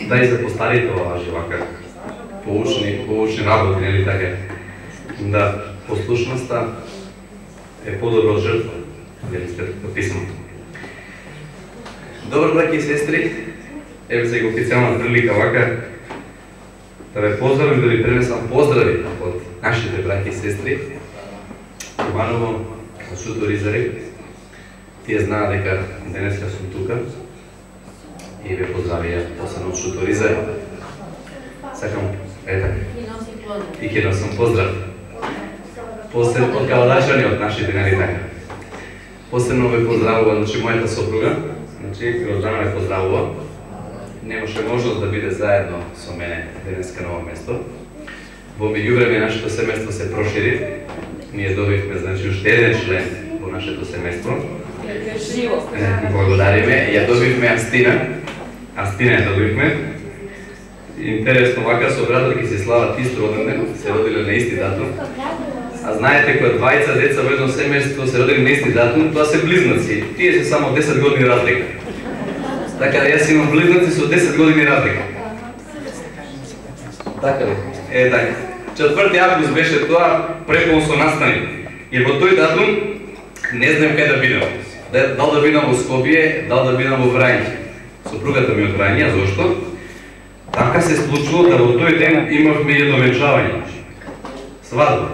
да и за постарите важи вака поучни работи, нели така? Да послушноста е подобро од жртва, нели Светото писмо. Добро, браќи и сестри, еве сега официјална прилика вака да ве поздравим, да ви пренесам поздрави од нашите браќи и сестри Романово, од Шуторизари. Тие знаат дека денеска сум тука и ве поздравија посебно од Шуторизари. Сакам, ета, и ќе носам поздрав. Посебно од кавалачани од нашите, нели така. Посебно ве поздравува, значи, мојата сопруга, значи, Гроздана ве поздравува. Немаше можност да биде заедно со мене денеска на ово место. Во меѓувреме нашето семејство се прошири. Ние добивме, значи, уште еден член во нашето семејство. Благодариме. Ја добивме Астина. Астина ја добивме. Интересно, вака со братот ќе се слават ист роден ден, се родиле на исти датум. А знаете, кога двајца деца во едно семејство се родили на исти датум, тоа се близнаци. Тие се само 10 години разлика. Така да јас имам близнаци со 10 години разлика. Така ли? Е, така. 4 август беше тоа, препон со настани. И во тој датум не знам кај да бидам. Дал да бидам во Скопје, дал да бидам во Врање. Сопругата ми од Врање, зошто? Така се случило да во тој ден имавме едно венчавање. Свадба.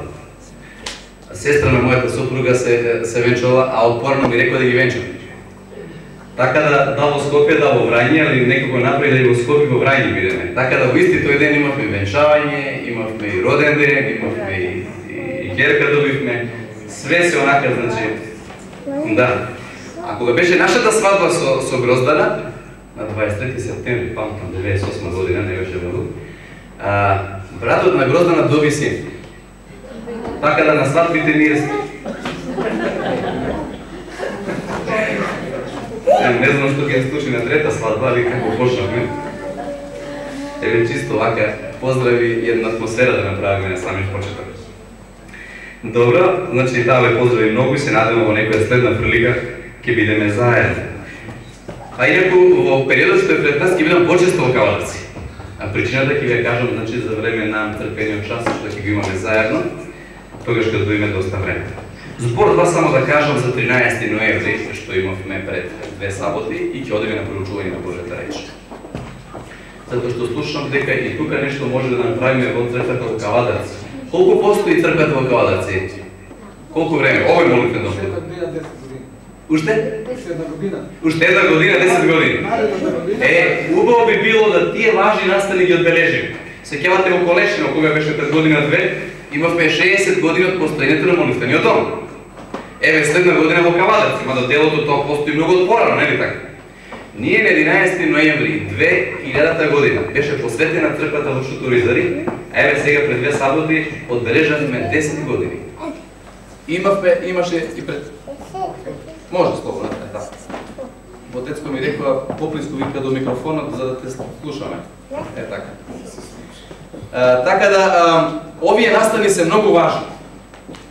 Сестра на мојата сопруга се венчала, а отпорно ми рекла да ги венчам. Така да во Скопје, да во Врање, али некако направи да и во Скопје во Врање бидеме. Така да во исти тој ден имавме венчавање, имавме и роден ден, имавме и керка добивме. Све се онака, значи, да. А кога беше нашата свадба со Гроздана, на 23 септември, памтам, 98 година, не беше многу, братот на Гроздана доби син. Така да на свадбите ние не знам што ќе се случи на трета свадба, али како почнавме. Еве чисто вака поздрави и една атмосфера да направиме на самиот почеток. Добро, значи таа ве поздрави многу и се надевам во некоја следна прилика ќе бидеме заедно. А инаку во периодот што е пред нас ќе бидам почесто во Кавадарци. А причината ќе ви кажам, значи, за време на трпениот час што ќе го имаме заедно, тогаш кога доиме доста време. Збор два само да кажам за 13 ноември, што имавме пред 2 саботи и ќе одиме на проучување на Божјата реч. Затоа што слушам дека и тука нешто може да направиме во црквата во Кавадарци. Колку постои црквата во Кавадарци? Колку време? Овој молитвен дом. Уште? Уште една година, 10 години. Убаво би било да тие важни настани ги одбележим. Сеќавате во Колешино, кога беше пред година-две, имавме 60 години од постоењето на молитвениот дом. Еве следна година во Кавадарци, мада делото тоа постои многу порано, нели така? Ние на 11 ноември 2000 година беше посветена црквата во Шуторизари, а еве сега пред 2 саботи одбележавме 10 години. Имаше и пред... Може слободно, да. Отецко ми рекла, поблиску вика до микрофонот за да те слушаме. Е така. Така да, овие настани се многу важни.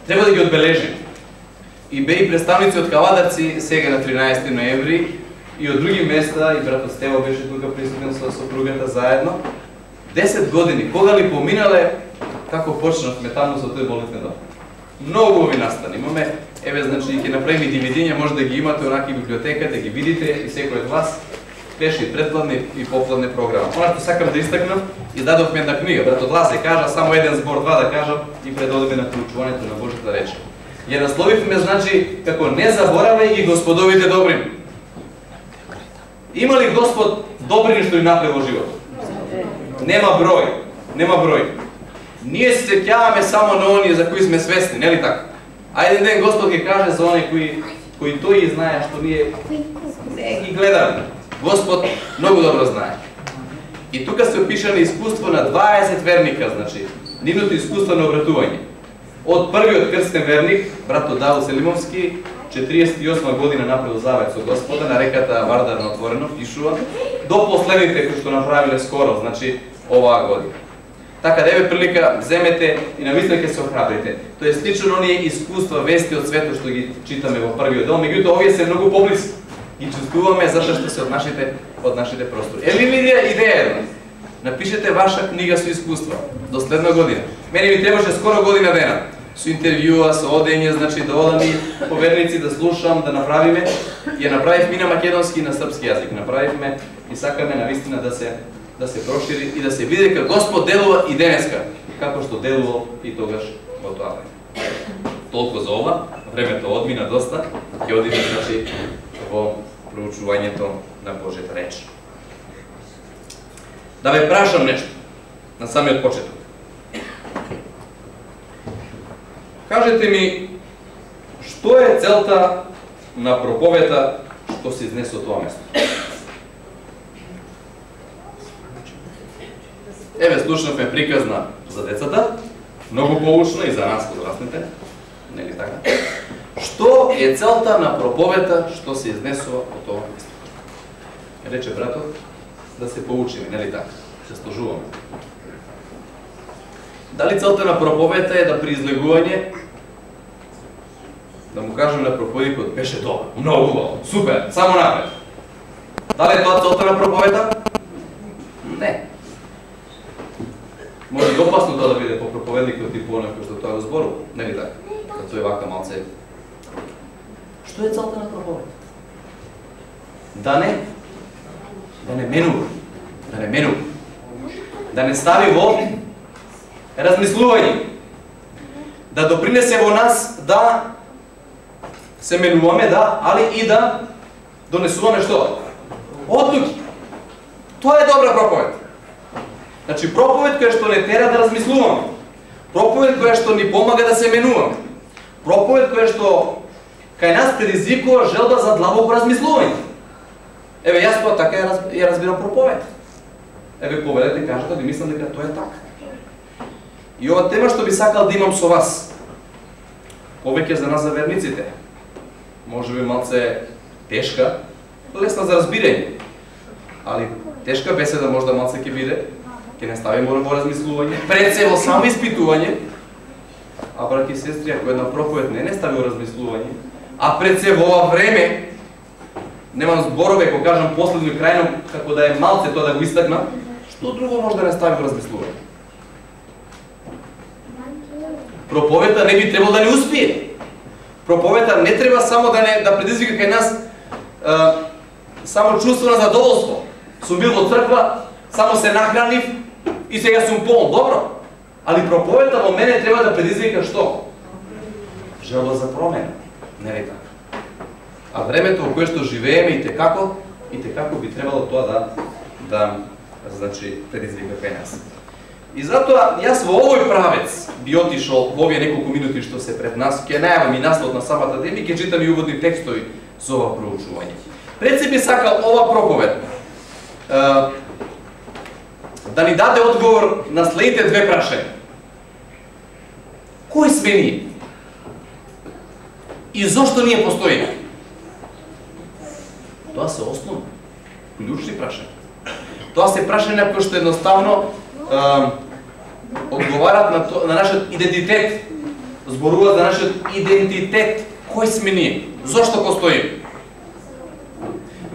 Треба да ги одбележим. И бе и представници од Кавадарци сега на 13 ноември и од други места, и братот Стево беше тука присутен со сопругата заедно. 10 години, кога ли поминале, како почнавме таму со тој молитвен дом. Многу ови настани имаме. Еве, значи, ќе направиме DVD-ња, може да ги имате онаки библиотека, да ги видите и секој од вас беше и предпладна и попладна програма. Она што сакам да истакнам, издадовме една книга, братот Лазе кажа, само еден збор, два да кажам и пред одиме на проучувањето на Божјата реч. Ја насловивме, значи, како не заборавај ги господовите добрини. Има ли Господ добрини што ни направи во животот? Нема број, нема број. Ние се сеќаваме само на оние за кои сме свесни, нели така? А еден ден Господ ќе каже за оние кои тој и знае што ние не ги гледаме. Господ многу добро знае. И тука се опишани искуство на 20 верника, значи, нивното искуство на обратување. Од првиот крстен верник, братот Даво Селимовски, 48 година направил завет со Господа на реката Вардар на отворено, пишува, до последните кои што направиле скоро, значи, оваа година. Така да еве прилика, земете и навистина ќе се охрабрите. Тоа е слично оние искуства, вести од светот што ги читаме во првиот дел, меѓутоа овие се многу поблиску. ги чувствуваме затоа што се од нашите простори. Еве ми идеја една. Напишете ваша книга со искуства до следна година. Мене ми требаше скоро година дена. Со интервјуа, со одење, значи да одам и поверници да слушам, да направиме. Ја направивме и на македонски и на српски јазик. Направивме и сакаме навистина да се прошири и да се види дека Господ делува и денеска, како што делувал и тогаш во тоа време. Толку за ова, времето одмина доста, ќе одиме значи во проучувањето на Божјата реч. Да ве прашам нешто на самиот почеток. Кажете ми, што е целта на проповета што се изнесе од тоа место? Еве, слушнавме приказна за децата, многу поучна и за нас, возрастните, нели така? Што е целта на проповета што се изнесува од тоа место? Рече братот, да се поучиме, нели така? Се сложуваме. Дали целта на проповета е да при излегување да му кажем на проповедникот беше добро, многу убаво, супер, само напред. Дали е тоа целта на проповета? Не. Може и опасно тоа да биде по проповедникот и по оној кој што тоа го зборува, нели така? Да тој вака малце. Што е целта на проповета? Да не менува, да не стави во размислување, да допринесе во нас да се менуваме, да, али и да донесуваме што? Одлуки. Тоа е добра проповед. Значи проповед која што не тера да размислуваме, проповед која што ни помага да се менуваме, проповед која што кај нас предизвикува желба за длабоко размислување. Еве, јас тоа така ја разбирам проповед. Еве, поведете, кажете, да мислам дека тоа е така. И ова тема што би сакал да имам со вас, повеќе за нас за верниците, може би малце тешка, лесна за разбирање, али тешка беседа може да малце ќе биде, ќе не ставиме во размислување, пред се во само испитување, а браќи и сестри, ако една проповед не стави во размислување, а пред се во ова време, немам зборове, кога кажам последно и крајно, како да е малце тоа да го истакна, што друго може да не стави во размислување? Проповета не би требало да не успие. Проповета не треба само да предизвика кај нас само чувство на задоволство. Сум бил во црква, само се нахранив и сега сум полн. Добро. Али проповета во мене треба да предизвика што? Желба за промена. Не е така. А времето во кое што живееме и те како би требало тоа да значи предизвика кај нас. И затоа јас во овој правец би отишол во овие неколку минути што се пред нас, ќе најавам и наслов на самата тема и ќе читам и уводни текстови за ова проучување. Пред се би сакал ова проповед да ни даде одговор на следните две прашања. Кои сме ние? И зошто ние постоиме? Тоа се основни, клучни прашања. Тоа се прашања кои што едноставно одговарат на нашиот идентитет, зборуваат за нашиот идентитет, кој сме ние, зошто постоиме.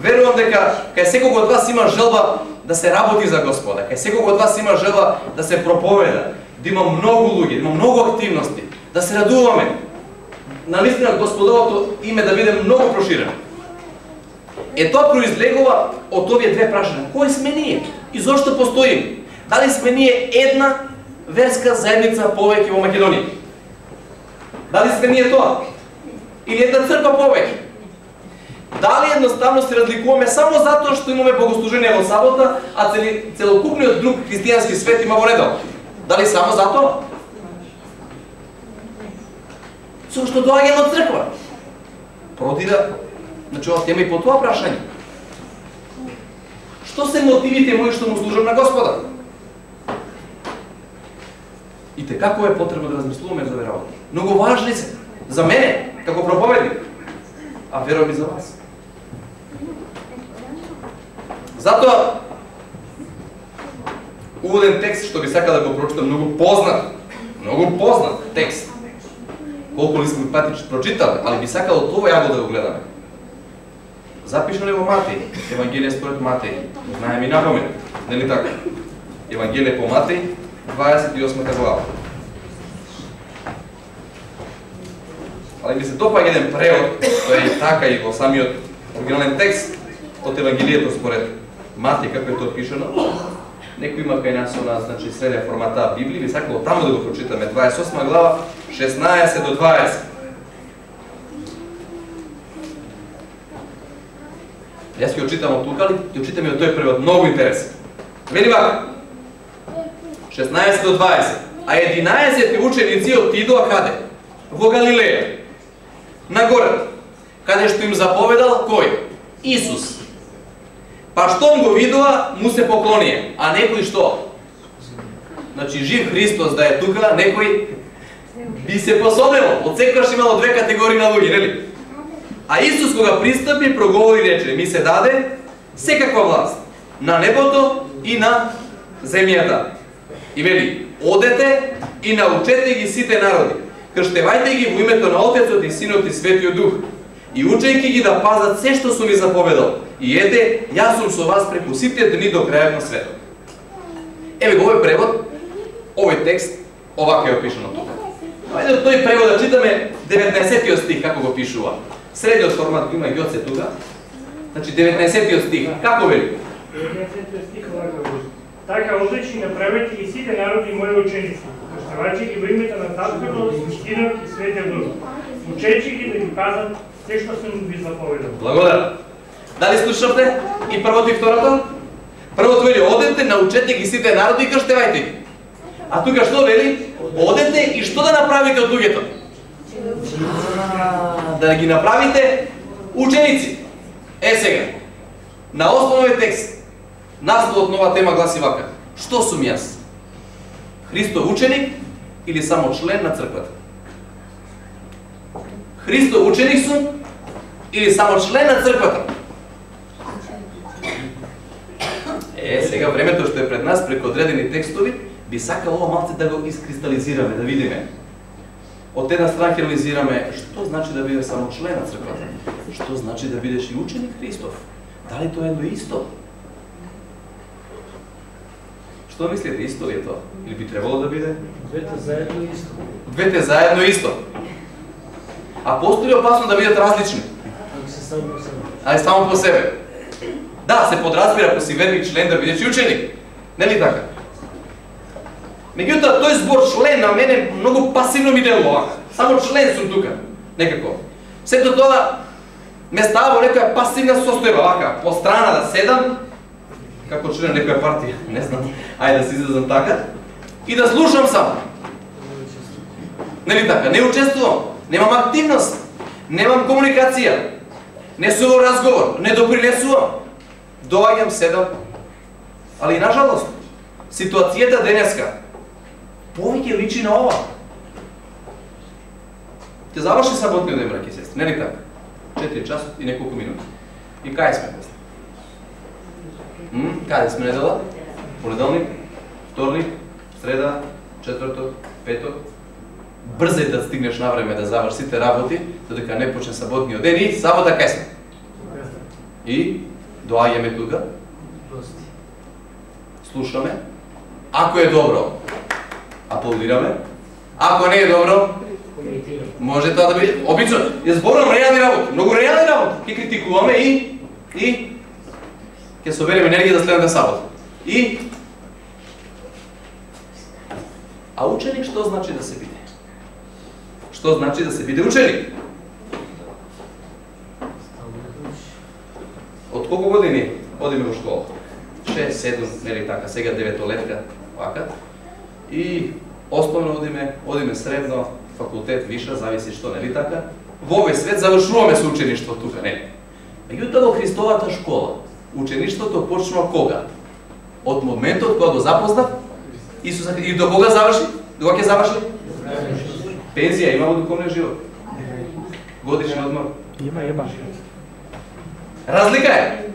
Верувам дека кај секој од вас има желба да се работи за Господа, кај секој од вас има желба да се проповеда, да има многу луѓе, да има многу активности, да се радуваме, наистина Господовото име да биде многу проширено. Тоа произлегува од овие две прашања. Кои сме ние и зошто постоиме? Дали сме ние една верска заедница повеќе во Македонија? Дали сме ние тоа? Или една црква повеќе? Дали едноставно се разликуваме само затоа што имаме богослужение во сабота, а целокупниот друг христијански свет има во недела? Дали само затоа? Зошто доаѓаме од црква? Продира, значи ова тема и по тоа прашање. Што се мотивите мои што му служам на Господа? И како е потребно да размислуваме за верата. Многу важни се за мене како проповедник, а верувам и за вас. Затоа уводен текст што би сакал да го прочитам, многу познат текст. Колку ли сме пати прочитале, али би сакал од ова јаво да го гледаме. Запишано е во Матеј, Евангелие според Матеј. Знаеме и напамет, нели така? Евангелие по Матеј, 28 глава. Ali mi se dopaѓа еден превод, тој е така и во самиот оригинален текст од Евангелието според Матеј, како е тоа пишано. Некој има кај нас она, значи, среден формата Библија, би сакало таму да го прочитаме, 28 глава, 16 до 20. Јас ќе очитам од тука, ali ќе очитам и од тој превод, многу интересен. Вели вака, 16 до 20. А 11 ученици отидоа каде? Во Галилеја, на гората, каде што им заповедал кој? Исус. Па штом го видоа, му се поклонија. А некој што? Значи, жив Христос да е тука, некој би се пособнело. Од секогаш имало две категории на луѓе, нели? А Исус кога пристапи, проговори и рече: ми се даде секаква власт на небото и на земјата. И вели: одете и научете ги сите народи, крштевајте ги во името на Отецот и Синот и Светиот Дух, и учејќи ги да пазат се што сум ви заповедал. И ете, јас сум со вас преку сите дни до крајот на светот. Еве го овој превод, овој текст, овако е опишано тука. Ајде од тој превод да читаме 19-тиот стих, како го пишува. Средниот формат го има и оце тука. Значи 19-тиот стих, како вели? 19-тиот стих овако вели: така одлични направете и сите народи мои ученици, крштевајќи ги во името на Таткото, Синот и Светиот Дух, учејќи ги да ги пазат се што сум ви заповедал. Благодарам. Дали слушавте и првото и второто? Првото вели: одете, научете ги сите народи и крштевајте ги. А тука што вели? Одете и што да направите од луѓето? Да ги направите ученици. Е сега, на основен текст, насловот на оваа тема гласи вака: што сум јас? Христов ученик или само член на црквата? Христов ученик сум или само член на црквата? Сега времето што е пред нас, преку одредени текстови, би сакал ова малце да го искристализираме, да видиме. Од една страна ќе анализираме што значи да бидеш само член на црквата, што значи да бидеш и ученик Христов. Дали тоа е едно исто? Што мислите, исто ли е тоа? Или би требало да биде? Двете заедно исто. Двете заедно исто. А постои ли опасно да бидат различни? Ако се само по себе. А само по себе. Да, се подразбира, ако си верник член, да бидеш и ученик. Нели така? Меѓутоа, тој збор член на мене многу пасивно ми делува. Само член сум тука, некако. Сето тоа ме става во некоја пасивна состојба, вака, по страна да седам, како член на некоја партија, не знам, ајде да се изразам така, и да слушам само. Нели така? Не учествувам, немам активност, немам комуникација, не сум во разговор, не допринесувам. Доаѓам, седам, али нажалост, ситуацијата денеска повеќе личи на ова. Ќе заврши саботниот ден, браќи и сестри, нели така? 4 часа и неколку минути. И кај сме? Каде сме недела? Понеделник, вторник, среда, четврток, петок. Брзај да стигнеш на време да завршиш сите работи, додека не почне саботниот ден и сабота кај сме? И доаѓаме тука, слушаме, ако е добро, аплодираме, ако не е добро, може тоа да биде, обично, ја зборувам реални работи, многу реални работи, ќе критикуваме и ќе собереме енергија за следната сабота. А ученик што значи да се биде? Што значи да се биде ученик? Од колку години одиме во школа? 6, 7, нели така, сега 9-летка, вака. И основно одиме средно, факултет, виша, зависи што, нели така. Во овој свет завршуваме со учеништво тука, нели? Меѓутоа во Христовата школа, учеништвото почнува кога? Од моментот кога го запознав Исуса и до кога заврши? До кога ќе заврши? Пензија има во духовниот живот. Годишен одмор. Има. Разлика е.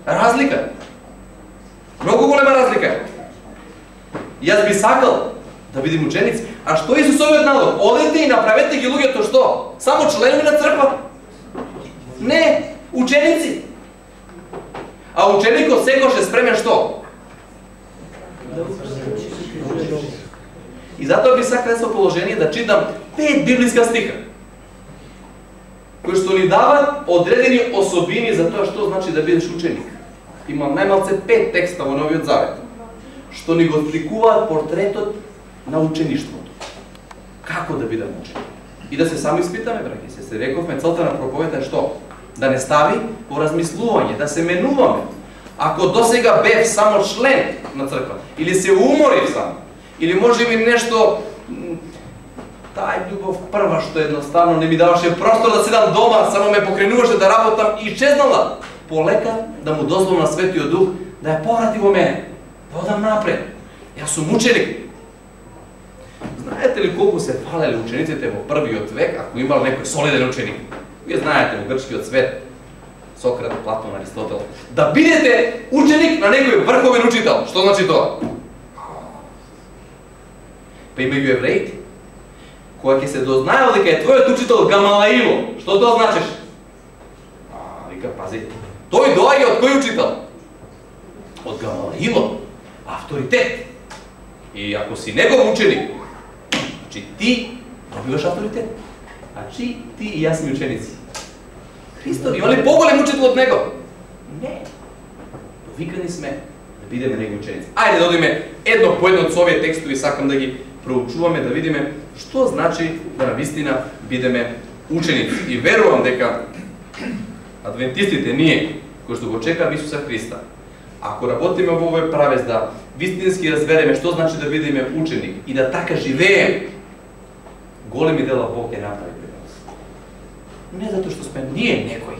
Разлика. Многу голема разлика е. Јас би сакал да бидем ученици. А што Исусовиот налог? Одете и направете ги луѓето што? Само членови на црква? Не, Ученици. А ученикот секогаш е спремен што? И затоа би сакал со положение да читам 5 библиска стиха, кои што ни дават одредени особини за тоа што значи да бидеш ученик. Имам најмалце 5 текста во Новиот Завет, што ни го сликуваат портретот на учеништвото. Како да бидам ученик? И да се само испитаме, браќи, се рековме, целта на проповедта е што? Да не стави по размислување, да се менуваме. Ако досега бев само член на црква, или се уморив само, или може би нешто, тај љубов прва што едноставно не ми даваше простор да седам дома, само ме покренуваше да работам и исчезнала, полека да му дозволам на Светиот Дух да ја поврати во мене, да одам напред. Јас сум ученик. Знаете ли колку се фалели учениците во првиот век, ако имал некој солиден ученик? Вие знаете во грчкиот свет, Сократ, Платон, Аристотел, да бидете ученик на некој врховен учител. Што значи тоа? Па има и евреите, кога ќе се дознаел дека е твојот учител Гамалаило, што тоа значиш? Вика, пази, тој доаѓа од кој учител? Од Гамалаило, авторитет. И ако си негов ученик, значи ти добиваш авторитет. Значи ти и јас сме ученици. Христо, има ли поголем учител од него? Не. Повикани сме да бидеме негови ученици. Ајде да одиме едно по едно од овие текстови, сакам да ги проучуваме, да видиме што значи да навистина бидеме ученици. И верувам дека адвентистите, ние, кои што го чекаме Исуса Христа, ако работиме во овој правец да вистински разбереме што значи да бидеме ученик и да така живееме, големи дела Бог ќе направи пред нас. Не затоа што сме ние некои,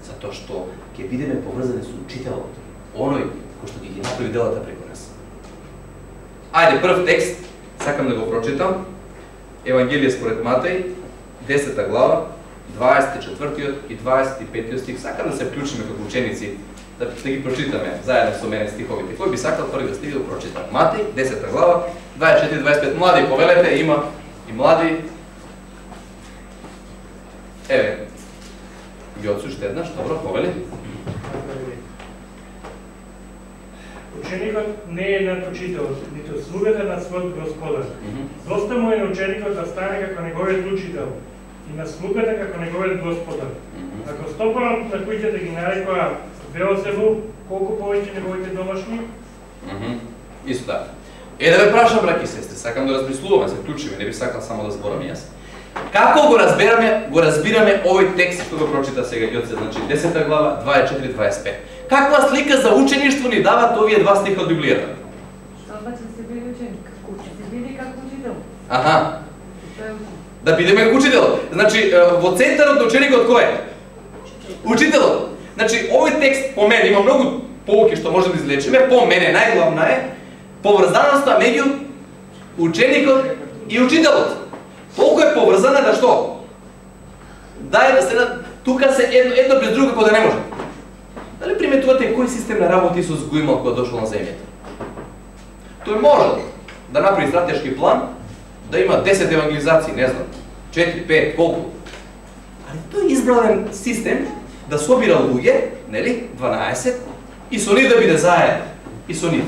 затоа што ќе бидеме поврзани со учителот, оној кој што ги направи делата преку нас. Ајде, прв текст, сакам да го прочитам. Евангелие според Матеј, 10 глава, 24 и 25 стих. Сакам да се вклучиме како ученици, да ги прочитаме заедно со мене стиховите. Кој би сакал првиот стих да го прочита? Матеј, 10 глава, 24 и 25. Млади, повелете, има и млади. Еве, ги отсуште еднаш, добро, повели. Ученикот не е над учителот, ниту слугата на својот господар. Доста му е на ученикот да стане како неговиот учител и на слугата како неговиот господар. Ако стопанот на куќата ги нарекува Белзебул, колку повеќе неговите домашни? Исто така. Да ве прашам, браќи и сестри, сакам да размислуваме, се вклучиме, не би сакал само да зборам јас. Како го разбираме овој текст што го прочита сега Јоце, значи 10 глава, 24-25. Каква слика за учеништво ни дават овие два стиха од Библијата? Што значи се биде ученик? Како учител или како учител? Аха. Да бидеме како учител. Значи во центарот на ученикот кој е? Учителот. Значи овој текст по мене има многу поуки што можеме да извлечеме, по мене најглавна е поврзаноста меѓу ученикот и учителот. Толку е поврзана да што? Да се тука се едно без друго како да не може. Дали приметувате кој систем на работа Исус го имал кога дошол на земјата? Тој можел да направи стратешки план, да има 10 евангелизации, не знам, 4, 5, колку. Али тој избрален систем да собира луѓе, нели, 12, и со нив да биде заедно, и со нив.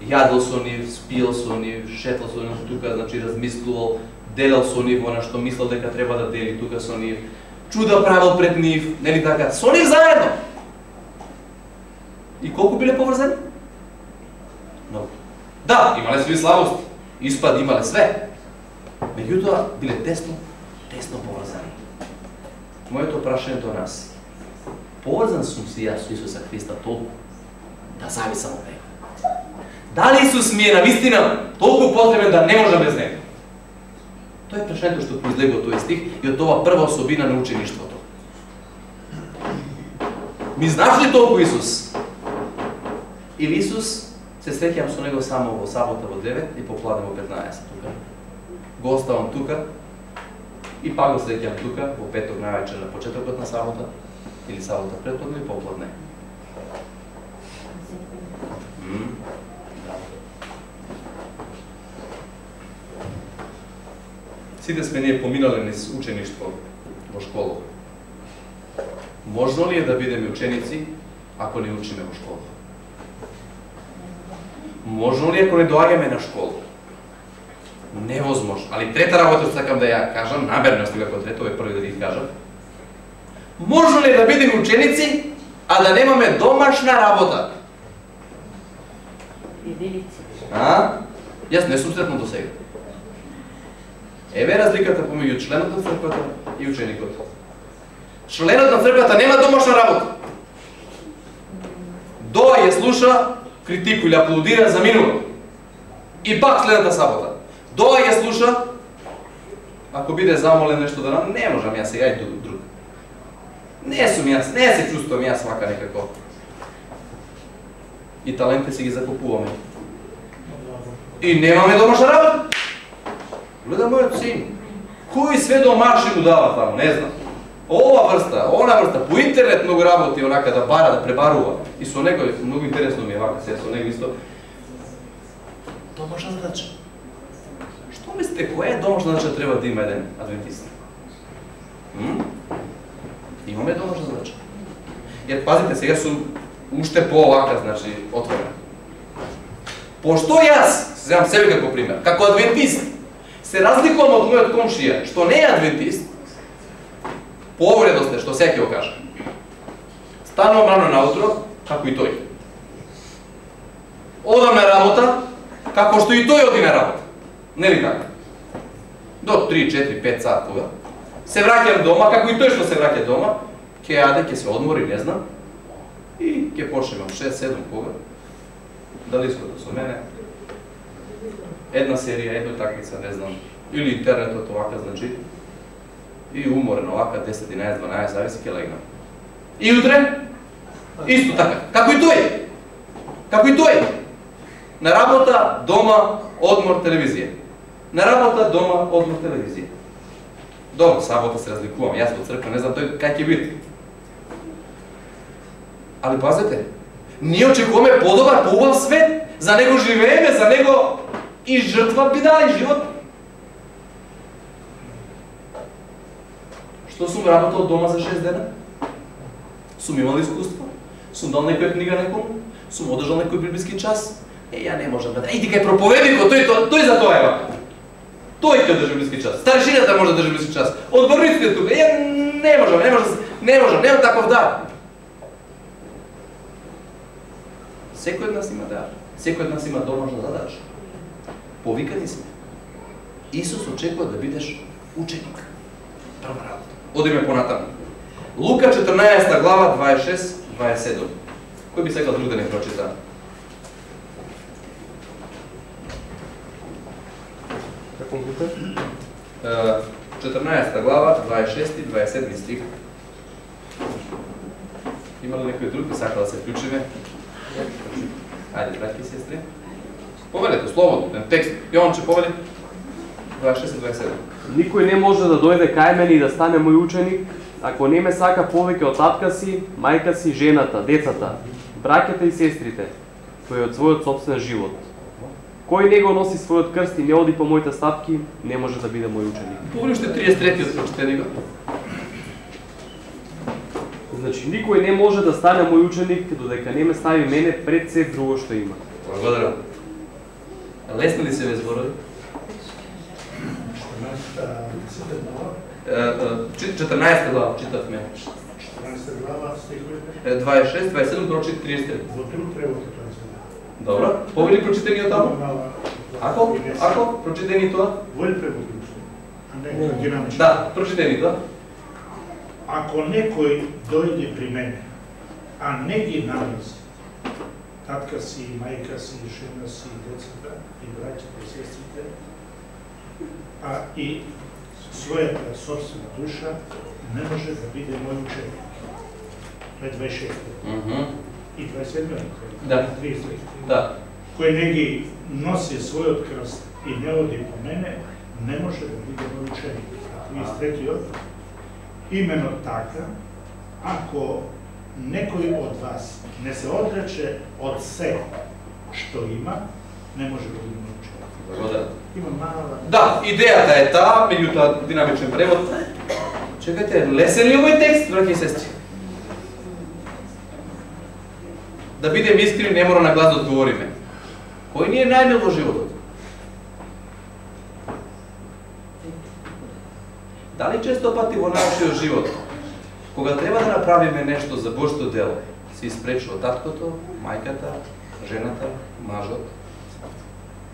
Јадел со нив, спиел со нив, шетал со нив, тука, значи, размислувал, делел со нив она што мислел дека треба да дели тука со нив, чуда правил пред нив, нели така, со нив заедно. И колку биле поврзани? Много. Да, имале свои слабости, испад имале све. Меѓутоа, биле тесно поврзани. Моето прашање до нас. Поврзан сум си јас со Исуса Христа толку да зависам од него? Дали Исус ми е навистина толку потребен да не можам без него? Тоа е прашањето што произлегува од тој стих и од ова прва особина на учеништвото. Ми знаеш ли толку Исус? Или Исус се среќам со него само во сабота во 9 и попладне во 15 тука. Го оставам тука и пак го среќам тука во петок највечер на почетокот на сабота или сабота предпладне и попладне. Сите сме ние поминале низ учеништво во школа. Можно ли е да бидеме ученици ако не учиме во школа? Можно ли ако не доаѓаме на школа? Невозможно. Али трета работа што сакам да ја кажам, намерно стига како трето, е први да ги кажам. Можно ли да бидеме ученици, а да немаме домашна работа? Единици. Јас не сум сретно до сега. Еве разликата помеѓу членот на црквата и ученикот. Членот на црквата нема домашна работа. Доаѓа, слуша, критику или аплодира, заминува. И пак следната сабота. Доаѓа, слуша, ако биде замолен нешто да не можам јас сега и друг. Не сум јас, не се чувствувам јас вака некако. И таленте си ги закупуваме. И немаме домашна работа. Гледа мојот син. Кој све домашни му дава таму, не знам. Ова врста, она врста, по интернет многу работи онака да бара, да пребарува. И со некој, многу интересно ми е вака се, со некој исто. Домашна задача. Што мислите, која е домашна задача треба да има еден адвентист? Имаме домашна задача. Јер пазите, сега сум уште по-овака, значи, отворен. Пошто јас, земам себе како пример, како адвентист, се разликувам од мојот комшија, што не е адвентист, повредост е, што секој го каже. Станувам рано наутро, како и тој. Одам на работа, како што и тој оди на работа. Нели така? До 3, 4, 5 сат кога. Се враќам дома, како и тој што се враќа дома, ќе јаде, ќе се одмори, не знам. И ќе почнемам 6, 7 кога. Далиското со мене. Една серија, една такмица, не знам. Или интернетот овака, значи. И уморен овака, 10, 11, 12, зависи ќе легнам. И утре, исто така, како и тој. Како и тој. На работа, дома, одмор, телевизија. На работа, дома, одмор, телевизија. Добро, сабота се разликувам, јас во црква, не знам тој кај ќе биде. Али пазете, ние очекуваме подобар, поубав свет, за него живееме, за него и жртва би дали живот. Што сум работал дома за 6 дена? Сум имал искуство? Сум дал некоја книга некому? Сум одржал некој библиски час? Ја не можам да... Иди кај проповедникот, тој за тоа е вака. Тој ќе држи библиски час. Старшината може да држи библиски час. Одборниците тука, не можам, немам таков дар. Секој од нас има дар. Секој од нас има домашна задача. Повикани сме. Исус очекува да бидеш ученик. Прва работа. Одиме понатаму. Лука 14 глава 26-27. Кој би сакал друг да не прочита? Како Лука? 14 глава 26-27 стих. Има ли некој друг би сакал да се вклучиме? Ајде, братки и сестри. Повелете, слободно, текст. Јованче, повели. 26-27. Никој не може да дојде кај мене и да стане мој ученик, ако не ме сака повеќе од татка си, мајка си, жената, децата, браќата и сестрите, тој од својот сопствен живот. Кој не го носи својот крст и не оди по моите стапки, не може да биде мој ученик. Повели уште 33-тиот прочитени го. Значи, никој не може да стане мој ученик додека не ме стави мене пред се друго што има. Благодарам. Лесни ли се ве зборови? 14 глава читавме. 14 глава стиховите. 26, 27, прочит 30. Во друг превод е тоа. Добро. Повели прочитени од таму? Ако прочитени тоа? Вој превод а не динамично. Да, прочитени тоа. Ако некој дојде при мене, а не ги намеси татка си, мајка си, жена си, децата и браќата и сестрите, а и својата собствена душа, не може да биде мој ученик. Тоа е 26. И 27. Да. 30. Да. Кој не ги носи својот крст и не оди по мене, не може да биде мој ученик. 33. Именно така, ако некој од вас не се одрече од се што има, не може да биде мој ученик. Благодарам. Има мала... Да, идејата е таа, меѓутоа динамичен превод. Чекајте, лесен ли овој текст, браќи и сестри? да бидем искрени, не мора на глас да одговориме. Кој ни е најмил во животот? Дали често пати во нашиот живот, кога треба да направиме нешто за Божјото дело, се испречува таткото, мајката, жената, мажот,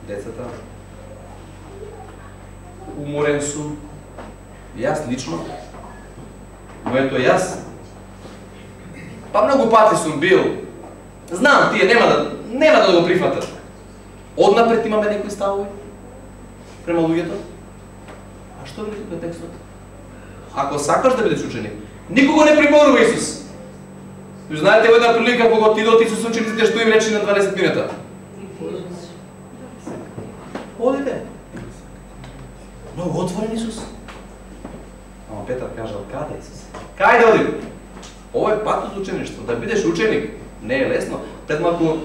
децата? Уморен сум. Јас лично, моето јас, па многу пати сум бил, знам, тие нема да го прифатат. Однапред имаме некои ставови према луѓето. А што вели тука текстот? Ако сакаш да бидеш ученик, никого не приморува Исус. Знаете, во една прилика кога отидот Исус учениците, што им рече на 12 минута? Одите. Многу отворен Исус. Ама Петар кажал, каде Исус? Кај да одим? Овој пат од учеништво, да бидеш ученик, не е лесно. Пред малку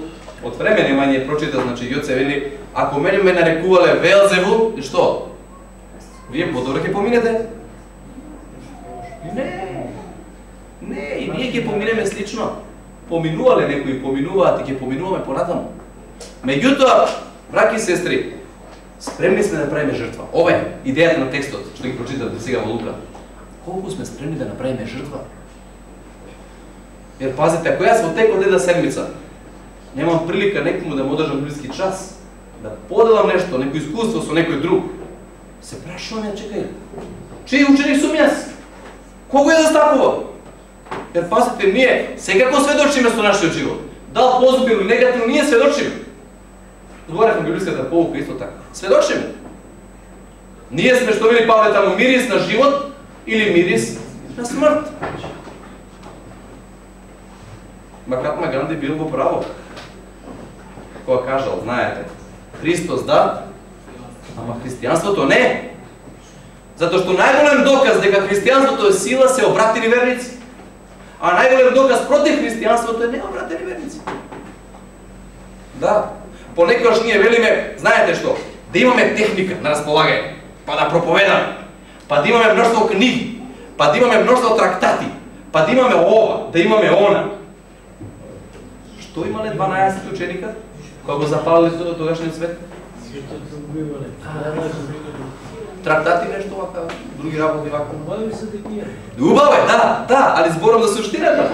од време нема ние прочита, значи Јоце вели, ако мене ме нарекувале Велзевул, и што? Вие подобро ќе поминете? Не, и ние ќе поминеме слично. Поминувале некои, поминуваат и ќе поминуваме понатаму. Меѓутоа, браќи и сестри, спремни сме да направиме жртва. Ова е идејата на текстот, што ги прочитате сега во Лука. Колку сме спремни да направиме жртва? Jer pazite, ako ja sam tek od jedna sedmica, nemam prilika nekomu da mu održam bliski čas, da podelam nešto, neko iskustvo sa nekoj drug, se prašavam ja, čekaj, čiji učenik sum jaz? Kogo je zastapuvao? Jer pazite, nije, sekako svedočime su našoj život. Da li pozitivno ili negativno, nije svedočime. Odgovarah na biblijskata pouka isto tako. Svedočime. Nije sme što veli Pavle tamo miris na život ili miris na smrt. Махатма Ганди бил во право. Кога кажал, знаете, Христос да, ама христијанството не. Затоа што најголем доказ дека христијанството е сила се обратени верници, а најголем доказ против христијанството е необратени верници. Да, понекогаш ние велиме, знаете што, да имаме техника на располагање, па да проповедаме, па да имаме мноштво книги, па да имаме мноштво трактати, па да имаме ова, да имаме она. Што имале 12 ученика кога го запалиле тогашниот свет? Трактати нешто вака, други работи вака. Убаво е, да, али зборам за суштината.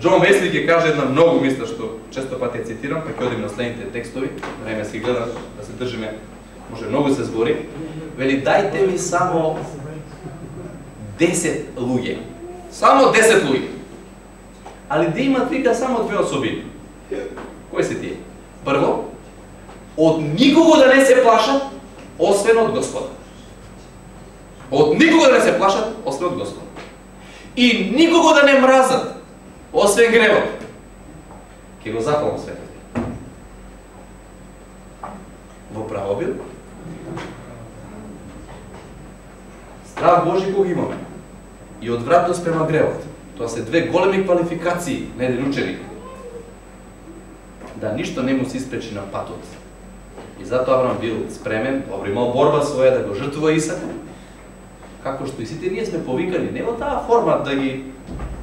Џон Весли ќе каже една многу мисла што често пати ја цитирам, па ќе одим на следните текстови, време си гледам да се држиме, може многу се збори. Вели, дајте ми само 10 луѓе. Само 10 луѓе. Али да имат, вика, само две особини. Кои се тие? Прво, од никого да не се плашат, освен од Господа. Од никого да не се плашат, освен од Господа. И никого да не мразат, освен гревот. Ке го запалам светот. Во право бил? Страх Божи кога имаме. И одвратност према гревот. Тоа се две големи квалификации на еден ученик. Да ништо не му се испречи на патот. И затоа Авраам бил спремен, имал борба своја да го жртвува Исак. Како што и сите ние сме повикани, не во таа форма да ги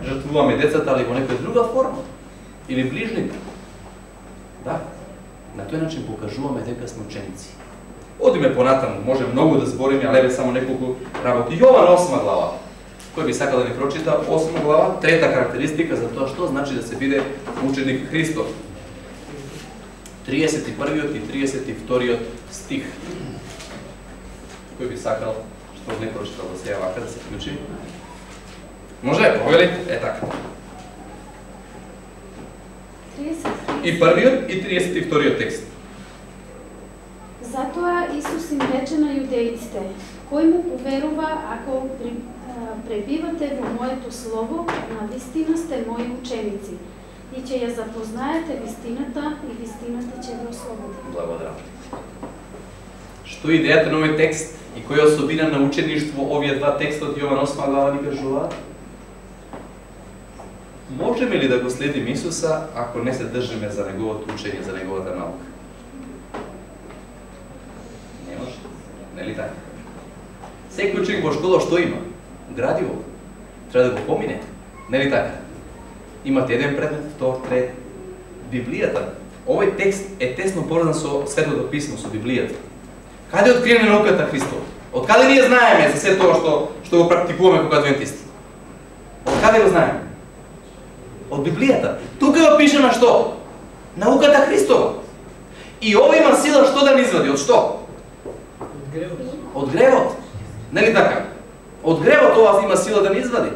жртвуваме децата, али во некоја друга форма. Или ближните. Да, на тој начин покажуваме дека сме ученици. Одиме понатаму, може многу да збориме, але само неколку работи. Јован 8 глава. Кој би сакал да ни прочита 8 глава, трета карактеристика за тоа што значи да се биде ученик Христов. 31 и 32 стих. Кој би сакал, што не прочитал да се вака да се вклучи? Може, повели? Е така. И првиот и 32 текст. Затоа Исус им рече на јудеиците: кој му поверува ако пребивате во моето слово, навистина сте мои ученици и ќе ја запознаете вистината и вистината ќе ве ослободи. Благодарам. Што е идејата на овој текст и која особина на учеништво овие два текста од Јован 8 глава ни кажуваат? Можеме ли да го следиме Исуса ако не се држиме за неговото учење, за неговата наука? Не може. Нели така? Секој ученик во школа што има? Градиво. Треба да го помине. Нели така? Имате еден предмет, втор, трет. Библијата, овој текст е тесно поврзан со Светото писмо, со Библијата. Каде е откриена науката Христова? Од каде ние знаеме за се тоа што го практикуваме како адвентисти? Од каде го знаеме? Од Библијата. Тука е опишана што? Науката Христова. И ова има сила што да ни извади? Од што? Од гревот. Нели така? Од гревот ова има сила да ни извади.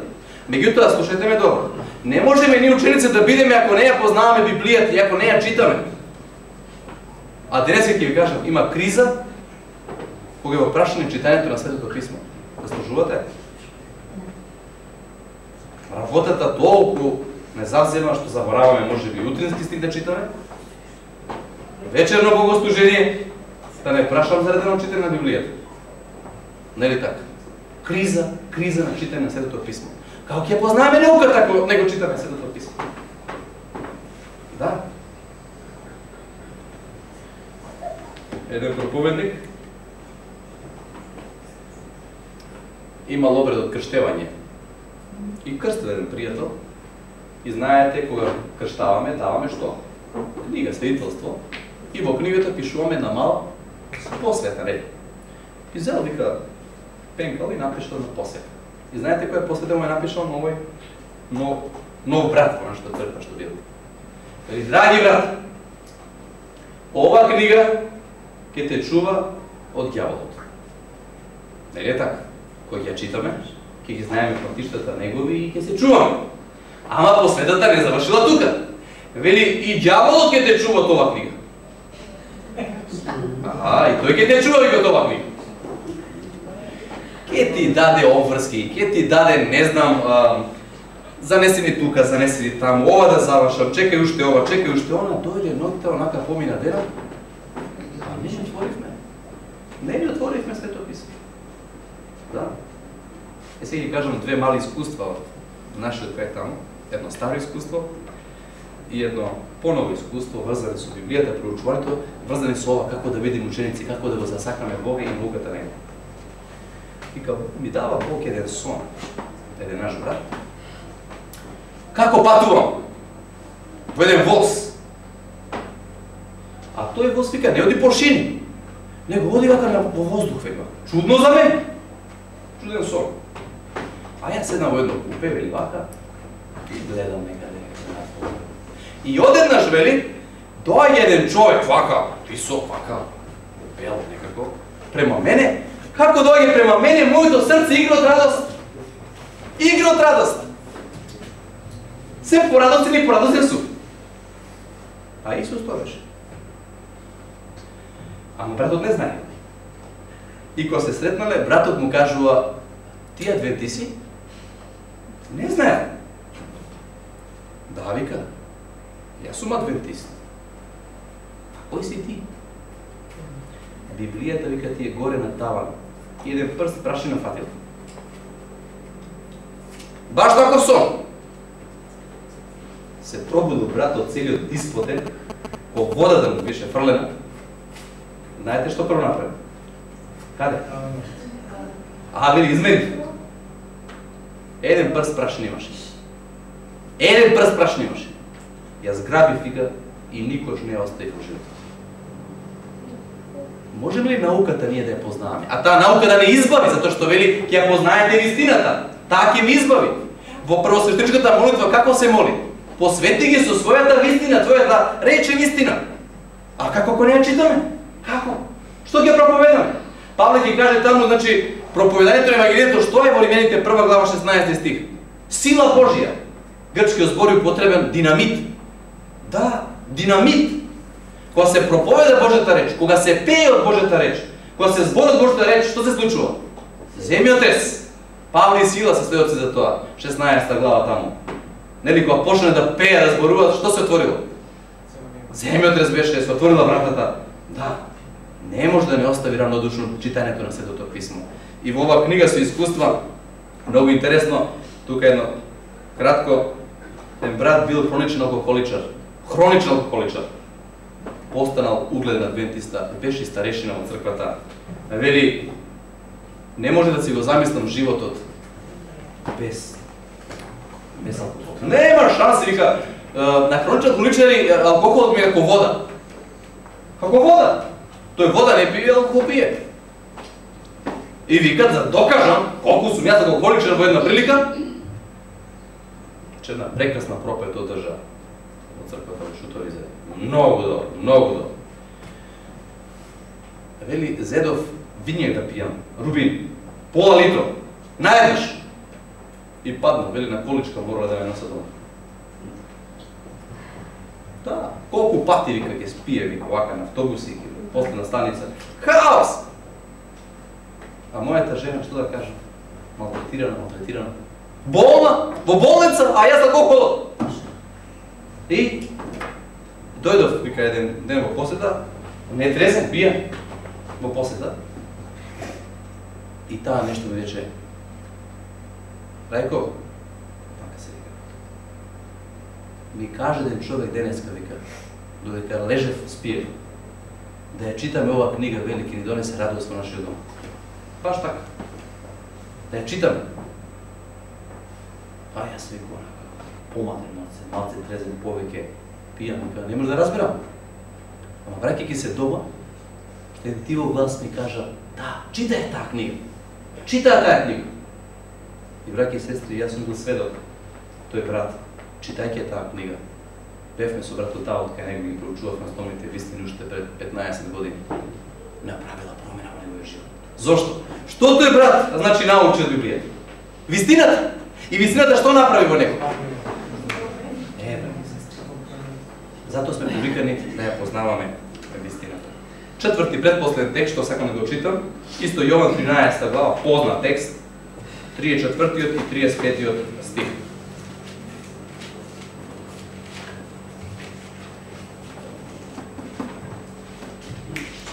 Меѓутоа, слушајте ме добро. Не можеме ние ученици да бидеме ако не ја познаваме Библијата и ако не ја читаме. А денес ќе ви кажам, има криза кога е опрашано читањето на Светото писмо. Заслужувате? Работата толку не завзема што забораваме можеби утрински стих да читаме. Вечерно богослужение, да не прашам за редено читање на Библијата. Нели така? Криза на читање на Светото писмо. Како ќе познаваме науката ако не го читаме Светото писмо? Да. Еден проповедник имал обред од крштевање. И крстил еден пријател. И знаете, кога крштаваме, даваме што? Книга, свидетелство. И во книгата пишуваме на мал посвета ред. И зел вика пенкал и напишал на посвета. И знаете кој посвета му е напишал на овој нов брат, кој што црква што бил. Вели, драги брат, ова книга ќе те чува од ѓаволот. Нели е така? Кој ќе ја читаме, ќе ги знаеме патиштата негови и ќе се чуваме. Ама посветата не завршила тука. Вели, и ѓаволот ќе те чува од ова книга. И тој ќе те чува и од ова книга. Ке ти даде обврски, ке ти даде, не знам, занеси ни тука, занеси ни таму, ова да завршам, чекај уште ова, чекај уште она, дојде ноќта, онака помина дена, а не ни отворивме. Не ни отворивме Свето писмо. Да. Сега ги кажам две мали искуства од нашиот крај таму, едно старо искуство и едно поново искуство врзани со Библијата, проучувањето, врзани со ова како да бидеме ученици, како да го засакаме Бога и науката на Него. И кога ми дава Бог еден сон, еден наш брат, како патувам во еден воз, а тој воз вика не оди по шини, него оди вака во воздух, века. Чудно за мен, чуден сон. А јас седнам во едно купе, вели вака, и гледам некаде. И одеднаш, вели, доаѓа еден човек, вака, висок, вака, бел некако, према мене. Како доаѓа према мене, моето срце игра од радост. Игра од радост. Се порадостен и порадостен сум. А Исус тоа беше. Ама братот не знае. И кога се сретнале, братот му кажува, ти адвентиси? Не знае. Да, вика, јас сум адвентист. А кој си ти? Библијата, вика, ти е горе на таван. И еден прст прашина фатил. Баш таков сон. Се пробудил братот целиот испотен, по водата му беше фрлена. Знаете што прво направи? Каде? Вели, измери. Еден прст прашин имаше. Еден прст прашин имаше. Јас грабив, вика, и никош не оставив во животот. Можеме ли науката ние да ја познаваме? А таа наука да не избави, затоа што вели ќе ја познаете вистината. Таа ќе ви избави. Во првосвещеничката молитва како се моли? Посвети ги со својата вистина, твојата реч е вистина. А како ако не ја читаме? Како? Што ќе проповедаме? Павле ќе каже таму, значи, проповедањето на Евангелието што е во Римјаните 1 глава 16 стих. Сила Божја. Грчкиот збор е употребен динамит. Да, динамит. Кога се проповеда Божјата реч, кога се пее од Божјата реч, кога се збори од Божјата реч, што се случува? Земјотрес. Павле и Сила се сведоци за тоа. 16 глава таму. Нели кога почне да пее, да зборуваат, што се отворило? Земјотрес беше, се отворила вратата. Да. Не може да не остави равнодушно читањето на Светото писмо. И во оваа книга со искуства, многу интересно, тука едно кратко, еден брат бил хроничен алкохоличар. Хроничен алкохоличар. Постанал угледен адвентиста, беше старешина во црквата. Вели, не може да си го замислам животот без алкохол. Нема шанси, вика, на хроничат уличари алкохолот ми е како вода. Како вода. Тој вода не пие, алкохол пие. И викат, за докажам колку сум јас алкохоличар во една прилика, че една прекрасна пропет одржа од црквата во Шутовизе. Многу добро, многу добро. Вели, зедов винјак да пијам, рубин, пола литро, наеднаш. И падна, вели, на количка мора да ме носа дома. Да, колку пати вика ќе спие, вика, вака на автобуси, после на станица. Хаос! А мојата жена, што да кажа? Малтретирана. Болна, во болница, а јас алкохол. И дојдов, вика, еден ден во посета, не трезен, пија во посета. И таа нешто ми рече, Рајко, така се вика, ми каже ден човек денеска, вика, додека лежев, спие, да ја читаме ова книга, велики, ни донесе радост во нашиот дом. Баш така. Да ја читаме. А јас викам, поматрен малце трезен, повеќе пијам, вика, не може да разбирам. Ама враќајќи се дома, еден тиво глас ми кажа, да, читај таа книга. Читај таа книга. И браќи и сестри, јас сум бил сведок. Тој брат, читајќи таа книга, бевме со братот Давот, кај него ги проучувавме основните вистини уште пред 15 години. Направила промена во неговиот живот. Зошто? Што тој брат, значи, научи од Библијата? Вистината. И вистината што направи во него? Браќи и сестри. Затоа сме повикани да ја познаваме вистината. Четврти предпоследен текст што сакам да го читам, исто Јован 13 глава, познат текст, 34 и 35 стих.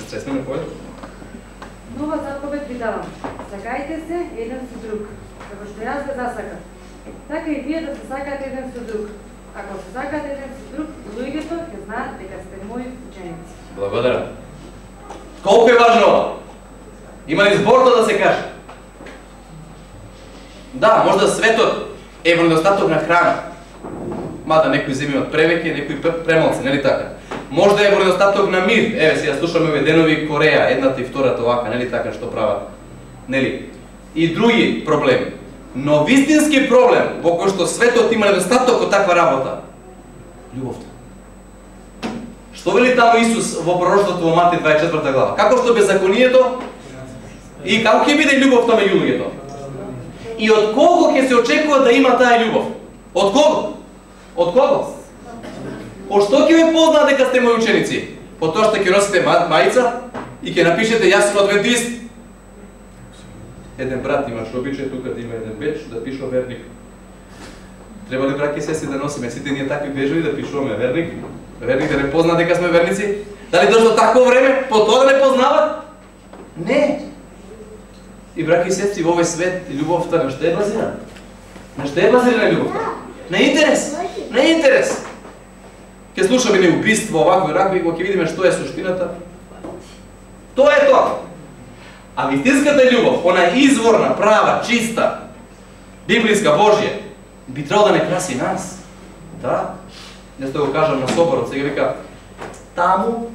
Се сме на поет? Нова заповед ви давам. Сакајте се еден со друг, како што јас ве засакав. Така и вие да се сакате еден со друг. Ако се сакате еден со друг, луѓето ќе знаат дека сте мои ученици. Благодарам. Колку е важно ова? Има ли зборто да се каже? Да, можда светот е во недостаток на храна. Мада некои земјаат превеќе, некои премалце, нели така? Можда е во недостаток на мир. Еве сега слушаме овие денови Кореја, едната и втората вака, нели така што прават? Нели? И други проблеми. Но вистински проблем во кој што светот има недостаток од таква работа, љубовта. Што вели таму Исус во пророштвото во Матеј 24 глава? Како што беззаконието и како ќе биде љубовта меѓу луѓето? И од кого ќе се очекува да има таа љубов? Од кого? Од кого? По што ќе ве познаат дека сте мои ученици? По тоа што ќе носите мајца и ќе напишете јас сум адвентист. Еден брат имаш обичај тука да има еден беч да пишува верник. Треба ли браќи и сестри да носиме сите ние такви бежови да пишуваме верник? Верник да не позна дека сме верници? Дали дошло такво време по тоа да не познава? Не. И браќи и сестри, во овој свет љубовта на што е базирана? На што е базирана љубовта? На интерес. На интерес. Ке слушаме не убиство, овако и ракви, ќе видиме што е суштината. Тоа е тоа. А вистинската љубов, она изворна, права, чиста, библиска, Божја, би требало да не краси нас. Да? Нешто го кажам на соборот, сега вика, таму,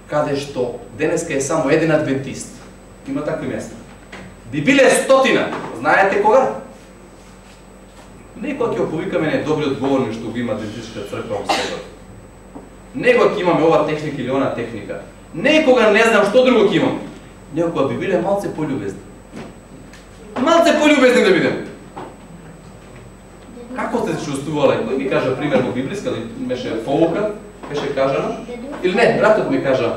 каде што денеска е само еден адвентист, има такви места. Би биле 100, знаете кога? Некоја ќе оповикаме недобри одговорни што го има адвентистичка црква во светот. Некоја ќе имаме ова техника или она техника. Некога не знам што друго ќе имам. Некоја би биле малце пољубезни. Малце пољубезни да бидем. Како сте се чувствувале? Кој ми кажа пример во библиска, или беше поука, беше кажано? Или не, братот ми кажа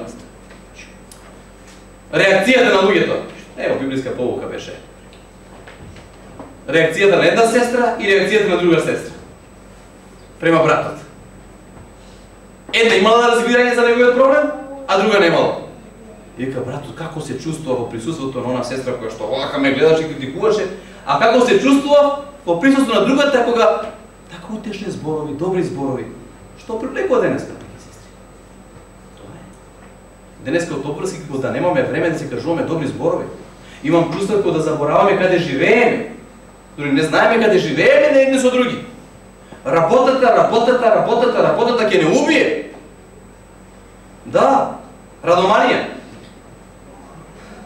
реакцијата на луѓето. Ево, библиска поука беше. Реакцијата на една сестра и реакцијата на друга сестра. Према братот. Една имала разбирање за неговиот проблем, а друга немала. И вика, братот, како се чувствува во присуството на она сестра која што вака ме гледаше и критикуваше, а како се чувствува во присуството на другата кога така утешни зборови, добри зборови. Што привлекува денеска? Тоа е. Денеска од опрски како да немаме време да се кажуваме добри зборови. Имам чувство како да забораваме каде живееме. Дори не знаеме каде живееме едни со други. работата ќе не убие. Да, радоманија.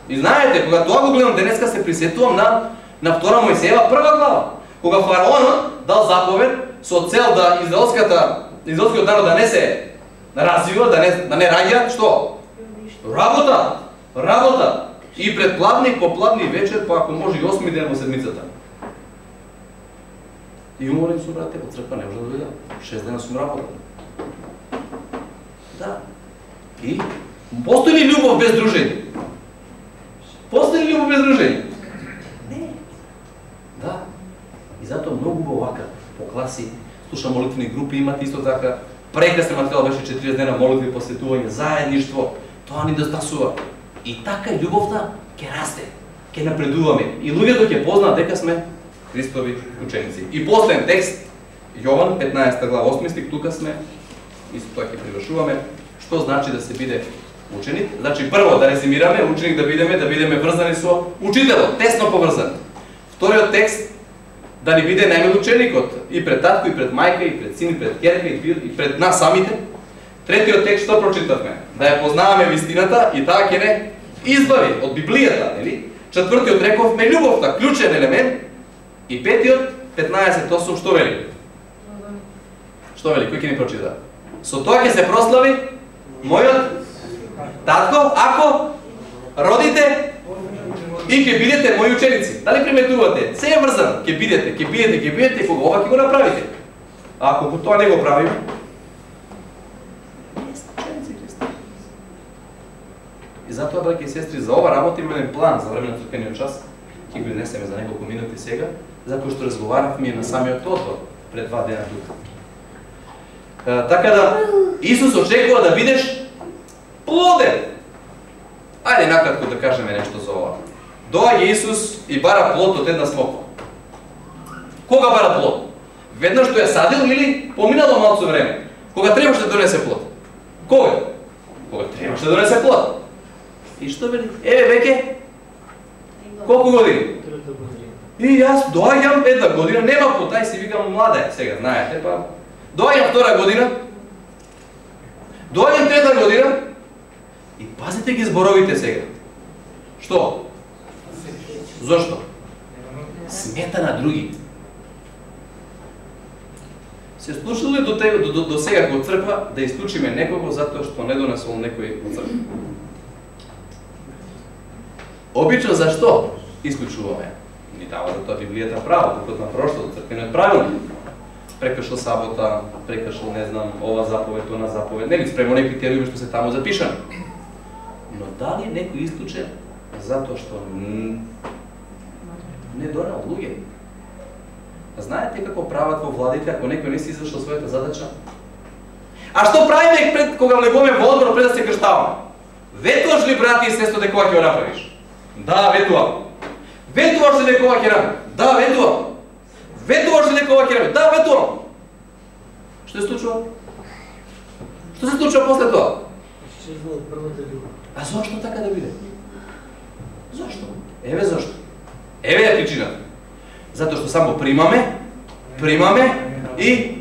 И знаете, кога тоа го гледам денеска, се присетувам на 2 Мојсеева 1 глава, кога фараонот дал заповед со цел да израелскиот народ да не се развива, да не раѓа, што? Работа. И пред пладни, попладни вечер, па ако може и 8 ден во седмицата. И уморен сум, брате, од црква не може да дојдам. 6 дена сум работа. Да. И постои ли љубов без дружење? Постои ли љубов без дружење? Не. Да. И затоа многу вака по класи слушам молитвени групи, имате исто така. Прекрасен материјал беше 40 дена молитви, посветување, заедништво. Тоа ни достасува. И така љубовта ќе расте, ќе напредуваме. И луѓето ќе познаат дека сме Христови ученици. И последен текст, Јован 15 глава 8 стих, тука сме, исто тоа ќе привршуваме. Што значи да се биде ученик? Значи прво да резимираме, ученик да бидеме врзани со учителот, тесно поврзани. Вториот текст, да ни биде најмил ученикот и пред татко, и пред мајка, и пред син, и пред ќерка, и пред нас самите. Третиот текст што прочитавме? Да ја познаваме вистината и таа ќе не избави од Библијата, нели? Четвртиот рековме љубовта, клучен елемент. И петиот 15:8 што вели? Што вели? Кој ќе ни прочита? Со тоа ќе се прослави мојот татко, ако родите и ќе бидете мои ученици. Дали приметувате? Се е врзано. Ќе бидете, кога ова ќе го направите. А ако тоа не го правиме, и затоа, браќи и сестри, за ова работа има еден план за време на црквениот час. Ќе го изнесеме за неколку минути сега, за кој што разговаравме на самиот одбор пред 2 дена тука. Така да, Исус очекува да бидеш плоден. Ајде накратко да кажеме нешто за ова. Доаѓа Исус и бара плод од една смоква. Кога бара плод? Веднаш што ја садил или поминало малку време? Кога требаше да донесе плод? Кога? Кога требаше да донесе плод. И што вели? Еве веќе колку години? И јас доаѓам 1 година, нема плод, ај си викам млада е сега, знаете, па доаѓам 2 година. Доаѓам 3 година. И пазите ги зборовите сега. Што? Зошто? Смета на други. Се случило ли до сега во црква да исклучиме некого затоа што не донесол некој во црква? Обично зашто исклучуваме? Ни дава за тоа Библијата право, докато на прошлото црквениот правилник. Прекршил сабота, прекршил, не знам, ова заповед, она заповед. Нели спремо некои критериуми што се таму запишани. Но дали некој исклучен затоа што не донел луѓе? Знаете како прават во владите ако некој не си извршил својата задача? А што правиме пред кога влегуваме во одбор пред да се крштаваме? Ветуваш ли, брати и сестро, дека ова ќе го направиш? Да, ветувам. Ветуваш ли дека ова ќе направиш? Да, ветувам. Ветуваш ли дека ова ќе направиш? Да, ветувам. Што се случува? Што се случува после тоа? А зошто така да биде? Зошто? Еве зошто. Еве е причината. Затоа што само примаме и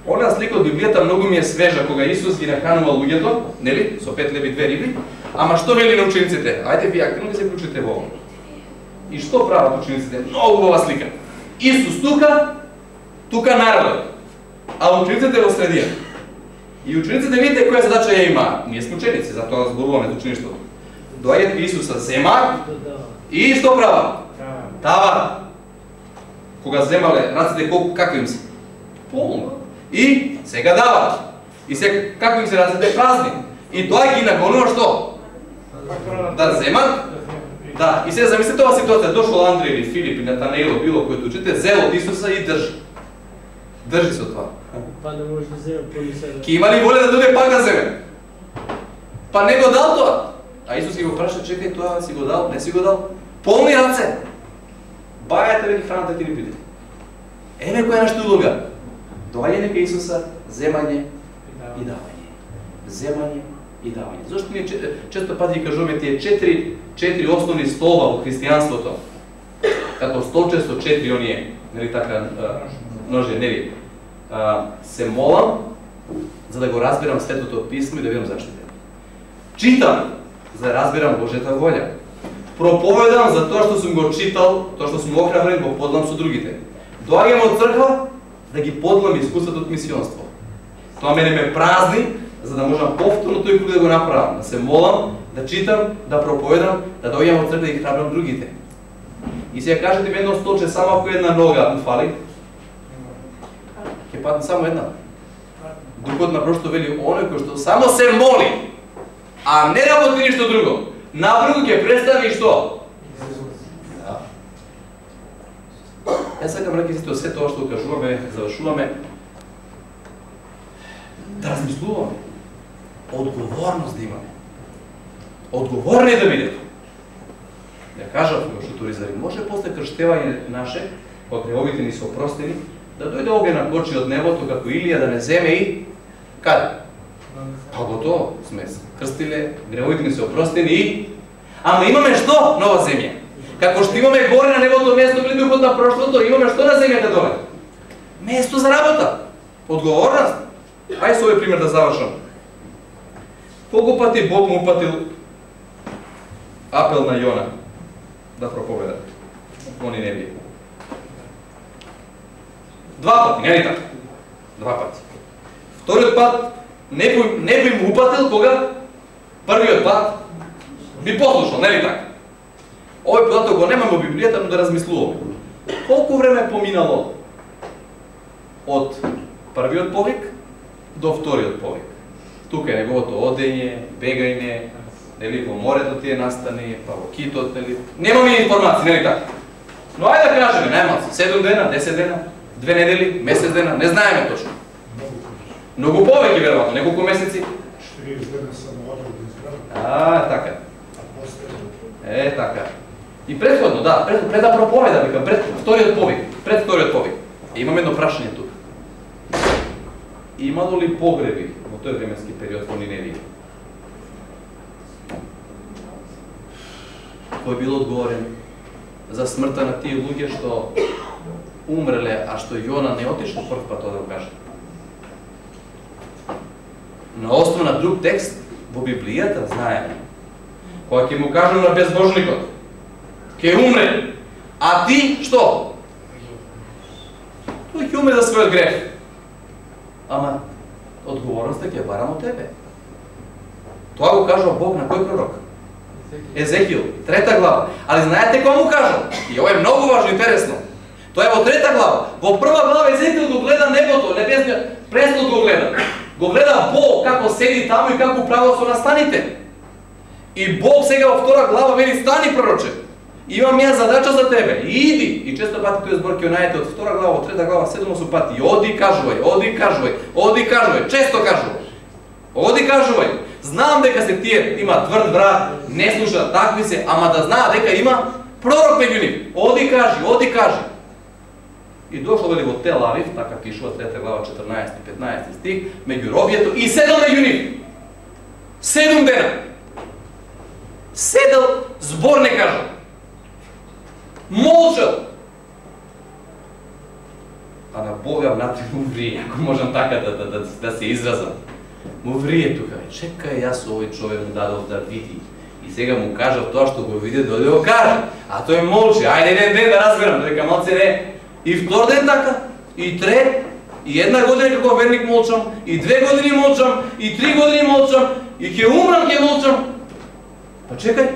она слика од Библијата многу ми е свежа кога Исус ги нахранува луѓето, нели, со 5 леви 2 риби. Ама што вели на учениците? Ајде ви активно да се вклучите во ова. И што прават учениците? Многу убава слика. Исус тука народот, а учениците во средија. И учениците видите која задача ја има. Ние сме ученици, затоа зборуваме за учеништвото. Доаѓаат кај Исуса, земаат и што прават? Даваат. Кога земале раците како им се? Полно. И сега даваат. И сега како им се раците? Празни. И тоа ги нагонува што? Да земат. Да, и сега замислете ова ситуација, дошол Андреј или Филип или Натанаил, било кој учите, зел од Исуса и држи. Држи се од тоа. Па не може да земе полиса. Ки има ли воля да дојде пак да земе? Па не го дал тоа. А Исус ги го праша, чекај, тоа си го дал, не си го дал. Полни раце. Бајате вели храната ќе ни биде. Еве која е нашата улога. Доаѓање кај Исуса, земање и давање. Земање и давање. Зошто ние често пати ги кажуваме тие четири основни столба во христијанството? Како столче со 4 оние нели така, множија, нели, се молам за да го разбирам Светото Писмо и да видам заштите. Читам за да разбирам Божјата волја. Проповедам за тоа што сум го читал, тоа што сум охрабрен, го поделам со другите. Доаѓам од црква да ги поделам искуството од мисионство. Тоа мене ме празни, за да можам повторно тој круг да го направам, да се молам, да читам, да проповедам, да доаѓам од црква да ги храбрам другите. И сега кажете ми едно столче, само ако една нога му фали, ќе падне само една. Духот на прошто вели оној кој што само се моли, а не работи ништо друго, напред ќе представи што? Да. Јас сакам раки сите се тоа што кажуваме, завршуваме, да размислуваме, одговорност да имаме. Одговорни да бидете. Ја кажав што туризари, може после крштевање наше, кога гревовите ни се опростени, да дојде огнен на кочи од небото како Илија да не земе и каде? Па готово сме крстиле, гревовите ни се опростени и ама имаме што? Нова земја. Како што имаме горе на небото место при духот на прошлото, имаме што на земјата доле? Место за работа. Одговорност. Ај со овој пример да завршам. Колку пати Бог му упатил апел на Јона да проповеда во Ниневија? 2 пати, не ли така? 2 пати. Вториот пат не би му упатил кога првиот пат би послушал, не ли така? Овој податок го немам во Библијата, но да размислуваме. Колку време поминало од првиот повик до вториот повик? Тука е неговото одење, бегање, нели во морето тие настани, па во китот, нели? Немаме информации, нели така? Но ајде да кажеме, најмалку 7 дена, 10 дена, 2 недели, месец дена, не знаеме точно. Многу повеќе веројатно, неколку месеци. 40 дена само одрок да изграда. Така. Така. И претходно, да, пред да проповеда, викам, пред вториот повик. Имаме едно прашање тука. Имало ли погреби во тој временски период во Ниневија? Кој бил одговорен за смртта на тие луѓе што умреле, а што Јона не отишол прв пат тоа да го каже? На основа на друг текст во Библијата знаеме. Кога ќе му кажу на безбожникот, ќе умре, а ти што? Тој ќе умре за својот греф. Ама одговорноста ќе барам од тебе. Тоа го кажува Бог на кој пророк? Езехил, 3 глава. Али знаете кој му кажал? И ова е многу важно и интересно. Тоа е во 3 глава. Во 1 глава Езехил го гледа небото, небесниот престол го гледа. Го гледа Бог како седи таму и како управува со настаните. И Бог сега во 2 глава вели стани пророче. Имам ја задача за тебе. Иди. И често пати тој збор ќе најдете од 2 глава, од 3 глава, 7 пати. Оди кажувај, често кажувај. Оди кажувај. Знам дека се тие има тврд врат, не слушаат, такви се, ама да знаат дека има пророк меѓу нив. Оди кажи. И дошло вели во Тел Авив, така пишува 3 глава 14-15 стих, меѓу робието и седел меѓу нив. 7 дена. Седел, збор не кажа. Молчал. А на Бога внатре му врие, ако можам така да се изразам. Му врие тука. Чекај, јас овој човек му дадов да види. И сега му кажав тоа што го види, дојде го каже. А тој молчи. Ајде еден ден да разберам, дека малце не. И втор ден така, и трет, и 1 година како верник молчам, и 2 години молчам, и 3 години молчам, и ќе умрам, ќе молчам. Па чекај,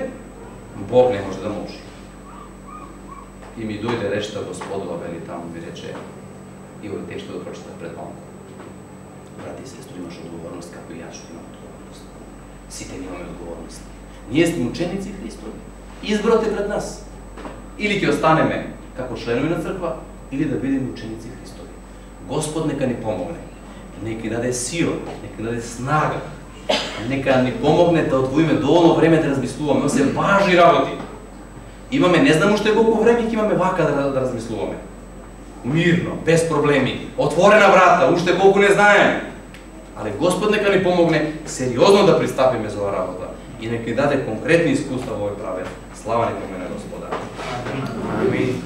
Бог не може да молчи. И ми дојде речта Господова, вели таму ми рече, и овој текст што го прочитав пред малку. Брати и сестри, имаш одговорност како и јас што имам одговорност. Сите имаме одговорност. Ние сме ученици Христови. Изборот е пред нас. Или ќе останеме како членови на црква, или да бидеме ученици Христови. Господ нека ни помогне. Нека ни даде сила, нека ни даде снага. Нека ни помогне да одвоиме доволно време да размислуваме. Се важни работи. Имаме, не знам уште колку време ќе имаме вака да размислуваме. Мирно, без проблеми, отворена врата, уште колку не знаеме. Али Господ нека ни помогне сериозно да пристапиме за оваа работа и нека ни даде конкретни искуства во овој правец. Слава нека му на Господа. Амин.